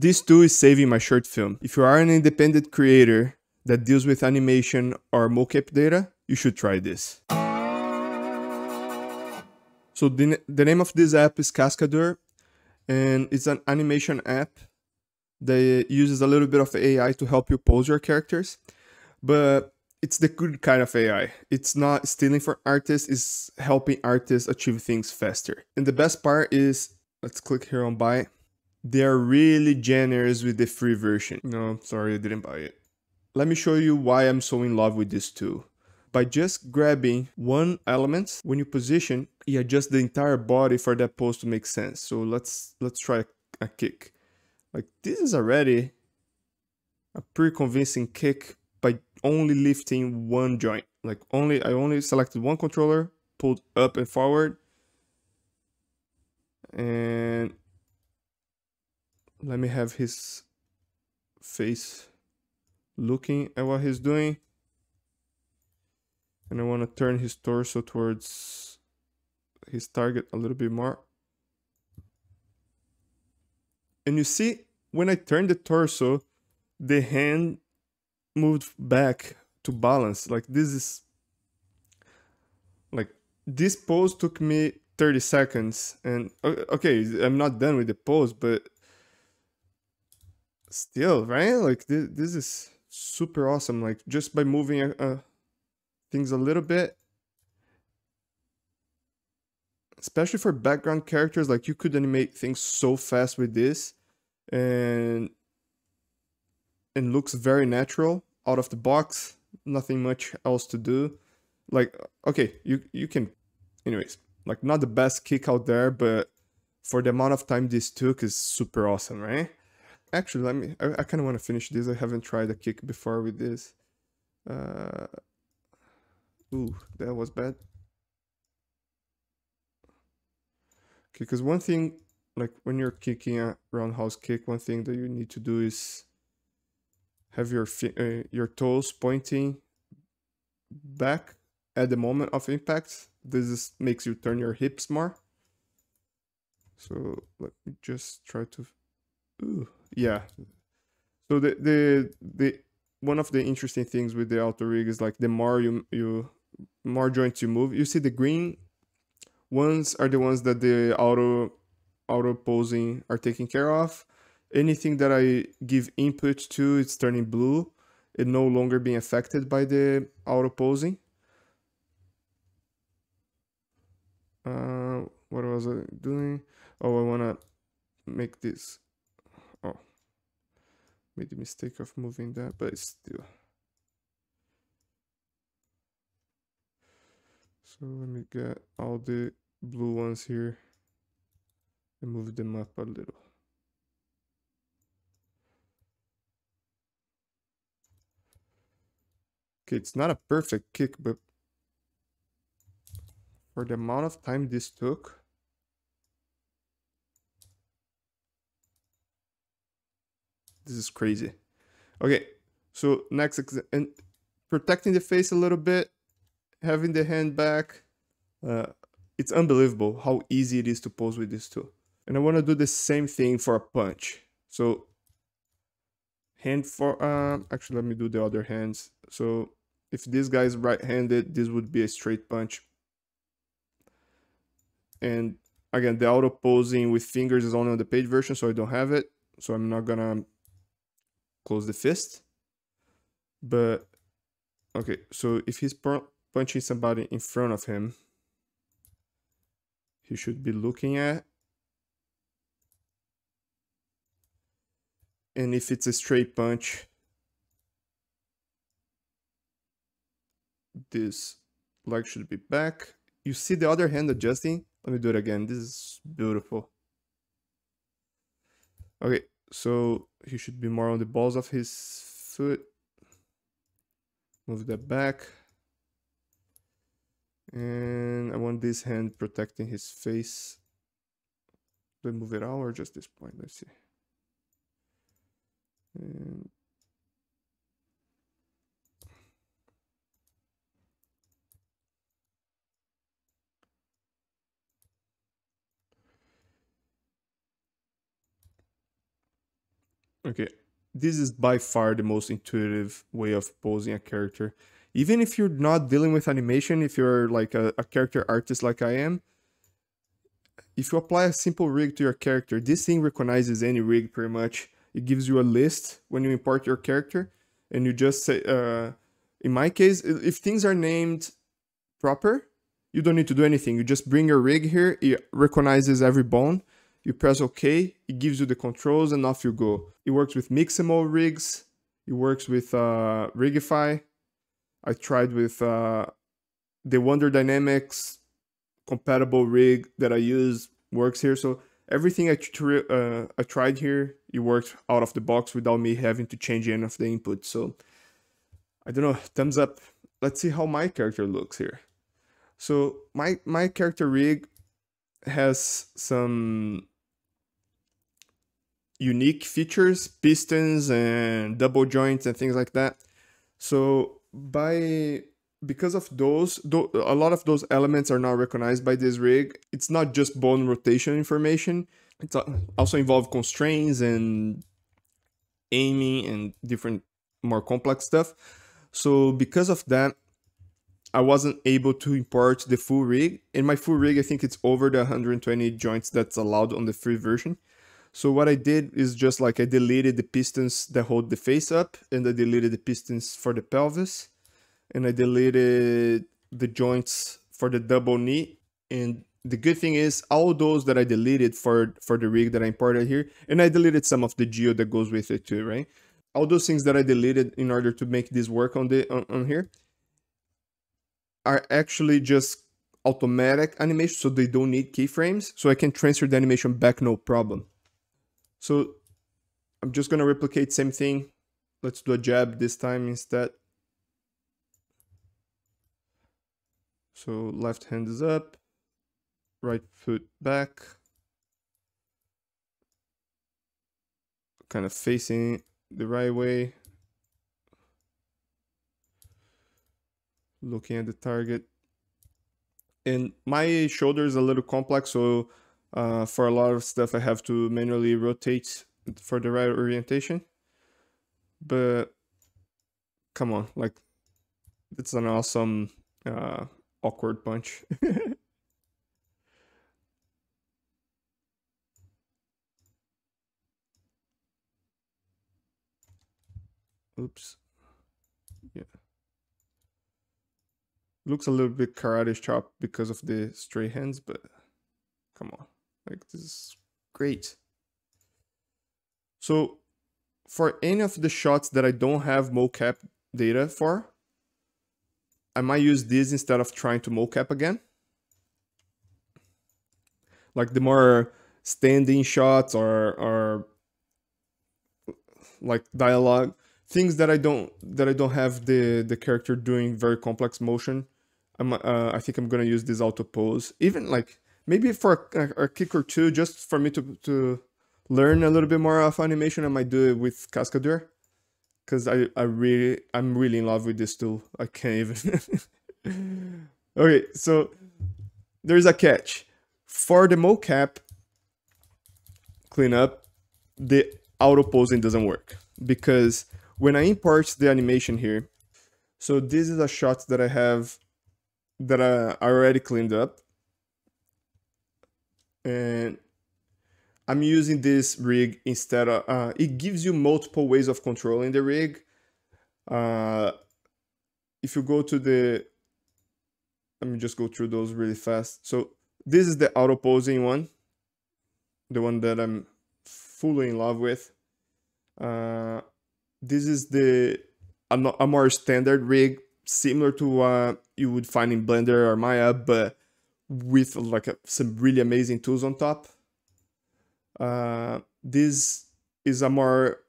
This tool is saving my short film. If you are an independent creator that deals with animation or mocap data, you should try this. So the name of this app is Cascadeur, and it's an animation app that uses a little bit of AI to help you pose your characters, but it's the good kind of AI. It's not stealing from artists, it's helping artists achieve things faster. And the best part is, let's click here on buy. They're really generous with the free version. No, sorry, I didn't buy it. Let me show you why I'm so in love with this tool. By just grabbing one element, when you position, you adjust the entire body for that pose to make sense. So let's try a kick. Like, this is already a pretty convincing kick by only lifting one joint. Like, I only selected one controller, pulled up and forward, and let me have his face looking at what he's doing. And I want to turn his torso towards his target a little bit more. And you see, when I turn the torso, the hand moved back to balance. Like, this is... like, this pose took me 30 seconds. And, okay, I'm not done with the pose, but... still, right? Like, this is super awesome. Like, just by moving things a little bit, especially for background characters, like, you could animate things so fast with this, and looks very natural out of the box. Nothing much else to do. Like, okay, you can, anyways, like, not the best kick out there, but for the amount of time this took is super awesome, right? Actually, I kind of want to finish this. I haven't tried a kick before with this. Ooh, that was bad. Okay, because one thing, like, when you're kicking a roundhouse kick, one thing that you need to do is have your toes pointing back at the moment of impact. Makes you turn your hips more. So let me just try to... ooh, yeah. So the one of the interesting things with the auto rig is, like, the more more joints you move, you see the green ones are the ones that the auto posing are taking care of. Anything that I give input to, it's turning blue. It no longer being affected by the auto posing. What was I doing? Oh, I wanna make this... oh, made the mistake of moving that, but it's still... so let me get all the blue ones here and move them up a little. Okay, it's not a perfect kick, but for the amount of time this took, this is crazy. Okay, so next, and protecting the face a little bit, having the hand back. It's unbelievable how easy it is to pose with this tool. And I want to do the same thing for a punch. So hand for... actually, let me do the other hands. So if this guy is right-handed, this would be a straight punch. And again, the auto posing with fingers is only on the paid version, so I don't have it. So I'm not gonna close the fist. But okay, so if he's punching somebody in front of him, he should be looking at. And if it's a straight punch, this leg should be back. You see the other hand adjusting? Let me do it again. This is beautiful. Okay, so he should be more on the balls of his foot. Move that back. And I want this hand protecting his face. Do I move it out or just this point? Let's see. And Okay, this is by far the most intuitive way of posing a character. Even if you're not dealing with animation, if you're like a character artist like I am, if you apply a simple rig to your character, this thing recognizes any rig pretty much. It gives you a list when you import your character, and you just say, in my case, if things are named proper, you don't need to do anything. You just bring your rig here, it recognizes every bone, you press OK, it gives you the controls, and off you go. It works with Mixamo rigs, it works with Rigify. I tried with the Wonder Dynamics compatible rig that I use works here. So everything I tried here, it works out of the box without me having to change any of the input. So I don't know, thumbs up. Let's see how my character looks here. So my character rig has some unique features, pistons and double joints and things like that. So because of those, a lot of those elements are now recognized by this rig. It's not just bone rotation information. It's also involved constraints and aiming and different more complex stuff. So because of that, I wasn't able to import the full rig. In my full rig, I think it's over the 120 joints that's allowed on the free version. So what I did is just like I deleted the pistons that hold the face up, and I deleted the pistons for the pelvis, and I deleted the joints for the double knee. And the good thing is all those that I deleted for the rig that I imported here, and I deleted some of the geo that goes with it too, right? All those things that I deleted in order to make this work on here are actually just automatic animation, so they don't need keyframes, so I can transfer the animation back no problem. So I'm just gonna replicate same thing. Let's do a jab this time instead. So left hand is up, right foot back, kind of facing the right way, looking at the target. And my shoulder is a little complex, so for a lot of stuff I have to manually rotate for the right orientation. But come on, like, it's an awesome awkward punch. Oops. Yeah. Looks a little bit karate chop because of the straight hands, but come on. Like, this is great. So for any of the shots that I don't have mocap data for, I might use this instead of trying to mocap again. Like the more standing shots or like dialogue, things that I don't have the character doing very complex motion. I think I'm gonna use this auto pose, even like maybe for a kick or two, just for me to learn a little bit more of animation. I might do it with Cascadeur, because I'm really in love with this tool. I can't even. Okay, so there's a catch. For the mocap cleanup, the auto posing doesn't work, because when I import the animation here, so this is a shot that I have that I already cleaned up, and I'm using this rig instead of, it gives you multiple ways of controlling the rig. If you go to let me just go through those really fast. So this is the auto posing one, the one that I'm fully in love with. This is a more standard rig, similar to what you would find in Blender or Maya, but with like some really amazing tools on top. This is a more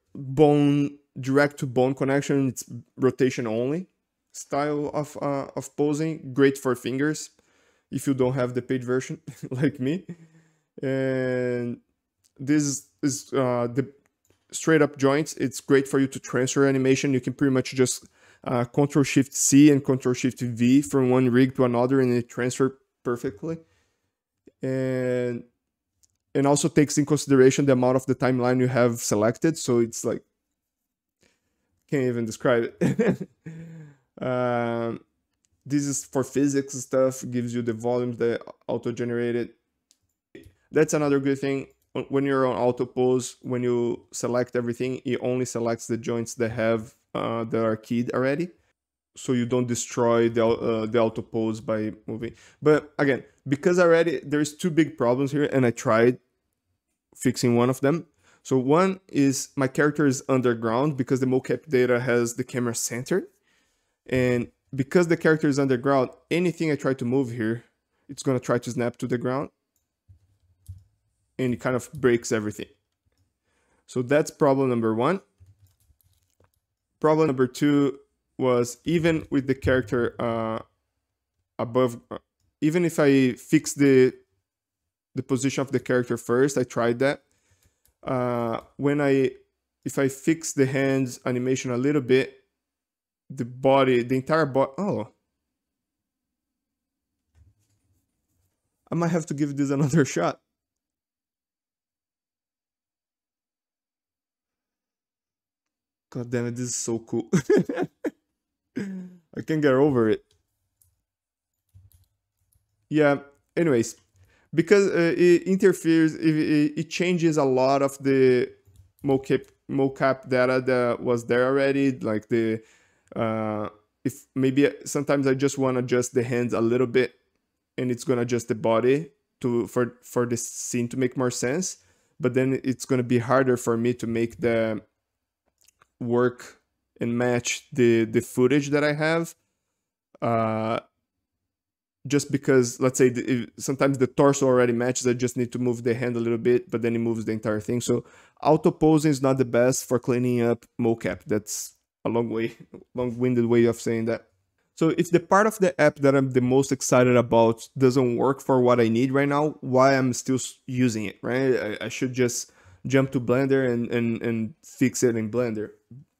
direct to bone connection. It's rotation only style of posing, great for fingers if you don't have the paid version like me. And this is the straight up joints. It's great for you to transfer animation. You can pretty much just Control Shift C and Control Shift V from one rig to another, and it transfer perfectly. And and also takes in consideration the amount of the timeline you have selected. So it's like, can't even describe it. This is for physics stuff, gives you the volumes that auto-generated. That's another good thing. When you're on auto pose, when you select everything, it only selects the joints that have that are keyed already, so you don't destroy the auto pose by moving. But again, because already there's two big problems here, and I tried fixing one of them. So one is my character is underground because the mocap data has the camera centered, and because the character is underground, anything I try to move here, it's gonna try to snap to the ground, and it kind of breaks everything. So that's problem number one. Problem number two was, even with the character above, even if I fix the position of the character first, I tried that. If I fix the hands animation a little bit, the body, the entire body, oh. I might have to give this another shot. God damn it, this is so cool. I can't get over it. Yeah, anyways, because it interferes, it changes a lot of the mocap data that was there already. Like if maybe sometimes I just want to adjust the hands a little bit, and it's gonna adjust the body for the scene to make more sense. But then it's gonna be harder for me to make the work and match the footage that I have. Just because, let's say, sometimes the torso already matches, I just need to move the hand a little bit, but then it moves the entire thing. So auto posing is not the best for cleaning up mocap. That's a long-winded way of saying that. So if the part of the app that I'm the most excited about doesn't work for what I need right now, why I'm still using it, right? I should just jump to Blender and fix it in Blender.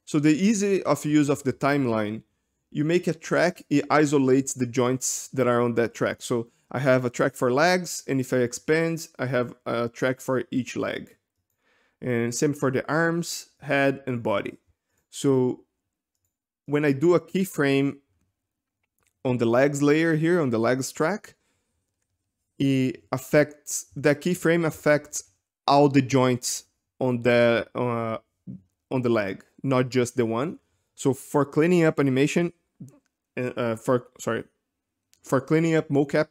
So the easy of use of the timeline, you make a track, it isolates the joints that are on that track. So I have a track for legs, and if I expand, I have a track for each leg. And same for the arms, head, and body. So when I do a keyframe on the legs layer here, on the legs track, the keyframe affects all the joints on the leg, not just the one. So for cleaning up animation, for cleaning up mocap,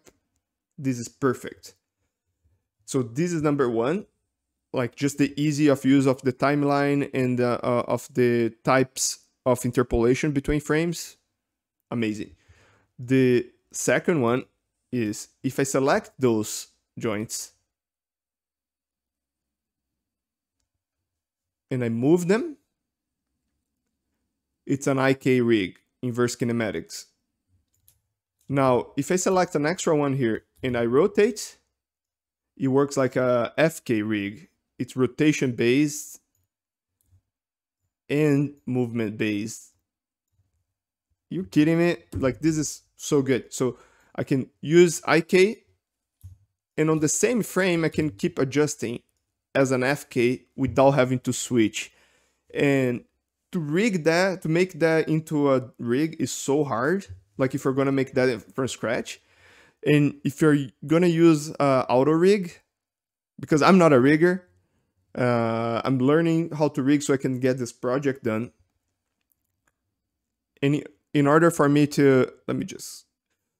this is perfect. So this is number one, like just the easy of use of the timeline and of the types of interpolation between frames. Amazing. The second one is, if I select those joints and I move them, it's an IK rig, inverse kinematics. Now, if I select an extra one here and I rotate, it works like a FK rig. It's rotation based and movement based. You kidding me? Like, this is so good. So I can use IK, and on the same frame, I can keep adjusting as an FK without having to switch. And to rig that, to make that into a rig is so hard. Like, if you're gonna make that from scratch, and if you're gonna use auto rig, because I'm not a rigger, I'm learning how to rig so I can get this project done. And in order for me to,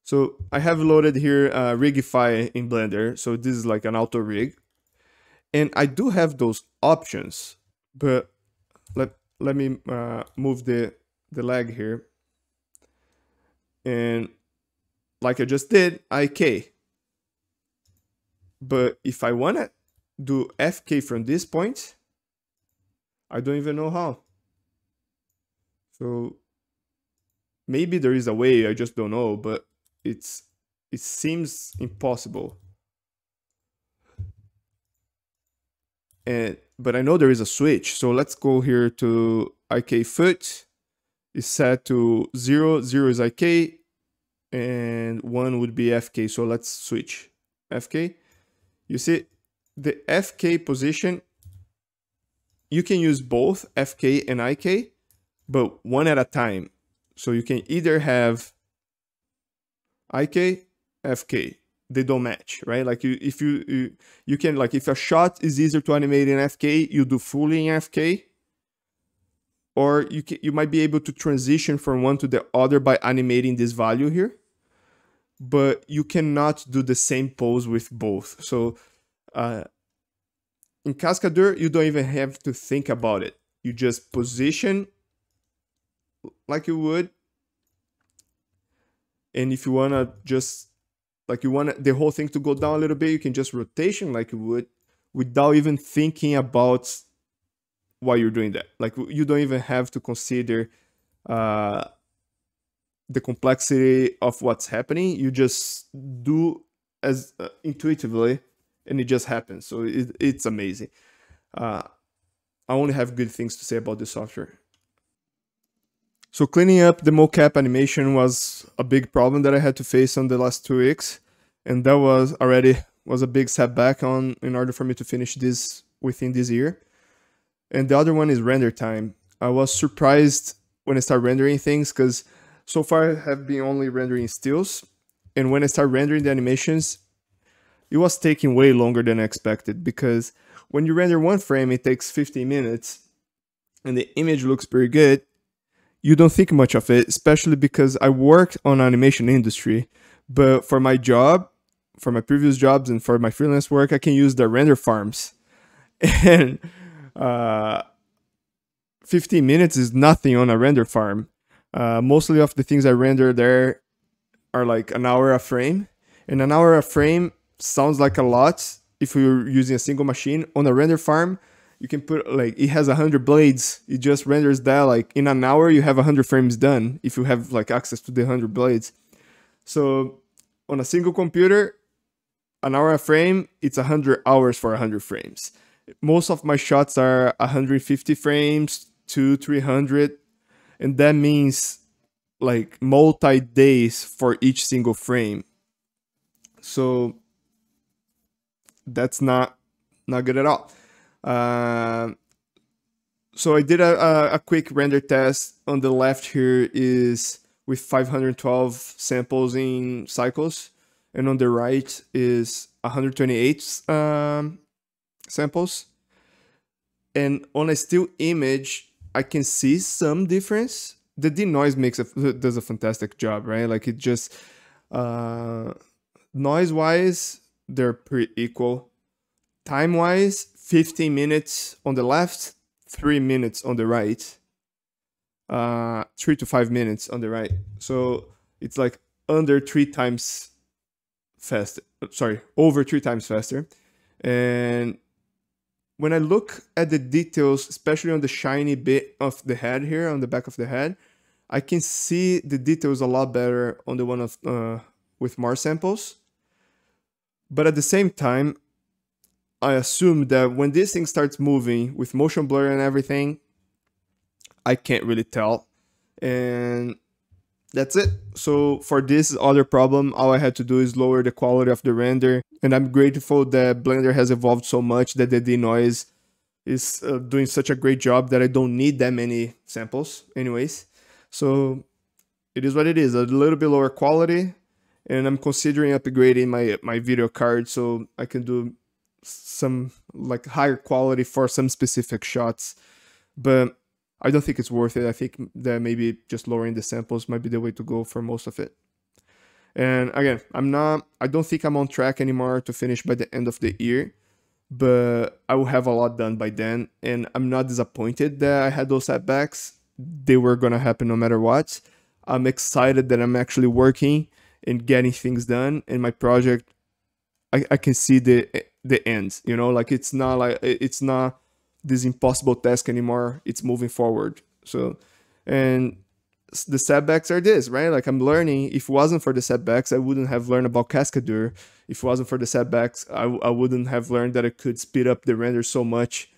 so I have loaded here Rigify in Blender. So this is like an auto rig, and I do have those options, but let me move the leg here, and like I just did, IK. But if I want to do FK from this point, I don't even know how. So maybe there is a way, I just don't know, but it seems impossible. But I know there is a switch. So let's go here to IK foot. It's set to 0, 0 is IK, and 1 would be FK. So let's switch FK. You see, the FK position, you can use both FK and IK, but one at a time. So you can either have IK, FK. They don't match, right? Like if you can, like, if a shot is easier to animate in FK, you do fully in FK, or you might be able to transition from one to the other by animating this value here, but you cannot do the same pose with both. So in Cascadeur, you don't even have to think about it. You just position like you would, and if you want to just, like, you want the whole thing to go down a little bit, you can just rotation like you would without even thinking about why you're doing that. Like, you don't even have to consider the complexity of what's happening. You just do as intuitively, and it just happens. So it's amazing. I only have good things to say about this software. So cleaning up the mocap animation was a big problem that I had to face on the last 2 weeks, and that was a big setback in order for me to finish this within this year. And the other one is render time. I was surprised when I started rendering things, because so far I have been only rendering stills, and when I started rendering the animations, it was taking way longer than I expected, because when you render one frame, it takes 15 minutes, and the image looks pretty good. You don't think much of it, especially because I worked on animation industry, but for my job, for my previous jobs, and for my freelance work, I can use the render farms. And 15 minutes is nothing on a render farm. Mostly of the things I render there are like an hour a frame, and an hour a frame sounds like a lot if you're using a single machine. On a render farm, you can put, like, it has 100 blades. It just renders that, like, in an hour you have 100 frames done if you have, like, access to the 100 blades. So on a single computer, an hour a frame, it's 100 hours for 100 frames. Most of my shots are 150 frames to 300, and that means like multi-days for each single frame. So that's not good at all. So I did a quick render test. On the left here is with 512 samples in cycles, and on the right is 128 samples. And on a still image, I can see some difference. The denoise does a fantastic job, right? Like, it just noise-wise, they're pretty equal. Time-wise, 15 minutes on the left, 3 minutes on the right. 3 to 5 minutes on the right. So it's like under 3 times faster. Sorry, over 3 times faster. And when I look at the details, especially on the shiny bit of the head here, on the back of the head, I can see the details a lot better on the one of with more samples. But at the same time, I assume that when this thing starts moving with motion blur and everything, I can't really tell. And that's it. So for this other problem, all I had to do is lower the quality of the render. And I'm grateful that Blender has evolved so much that the denoise is doing such a great job that I don't need that many samples anyways. So it is what it is, a little bit lower quality. And I'm considering upgrading my video card so I can do some like higher quality for some specific shots. But I don't think it's worth it. I think that maybe just lowering the samples might be the way to go for most of it. And again, I don't think I'm on track anymore to finish by the end of the year, but I will have a lot done by then. And I'm not disappointed that I had those setbacks. They were gonna happen no matter what. I'm excited that I'm actually working and getting things done. And my project, I can see the end, you know, like it's not this impossible task anymore. It's moving forward. So, and the setbacks are this, right? Like, I'm learning. If it wasn't for the setbacks, I wouldn't have learned about Cascadeur. If it wasn't for the setbacks, I wouldn't have learned that I could speed up the render so much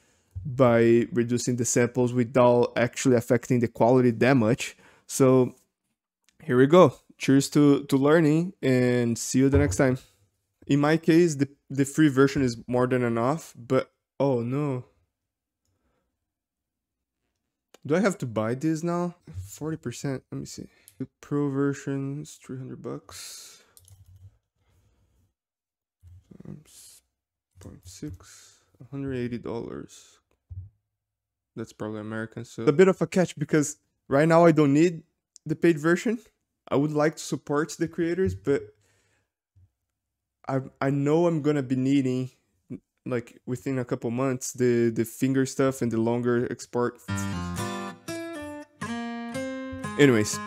by reducing the samples without actually affecting the quality that much. So here we go. Cheers to learning, and see you the next time. In my case, the free version is more than enough, but oh no. Do I have to buy this now? 40%. Let me see. The pro version is $300. 0.6, $180. That's probably American. So a bit of a catch because right now I don't need the paid version. I would like to support the creators, but I know I'm gonna be needing, like within a couple months, the finger stuff and the longer export. Anyways,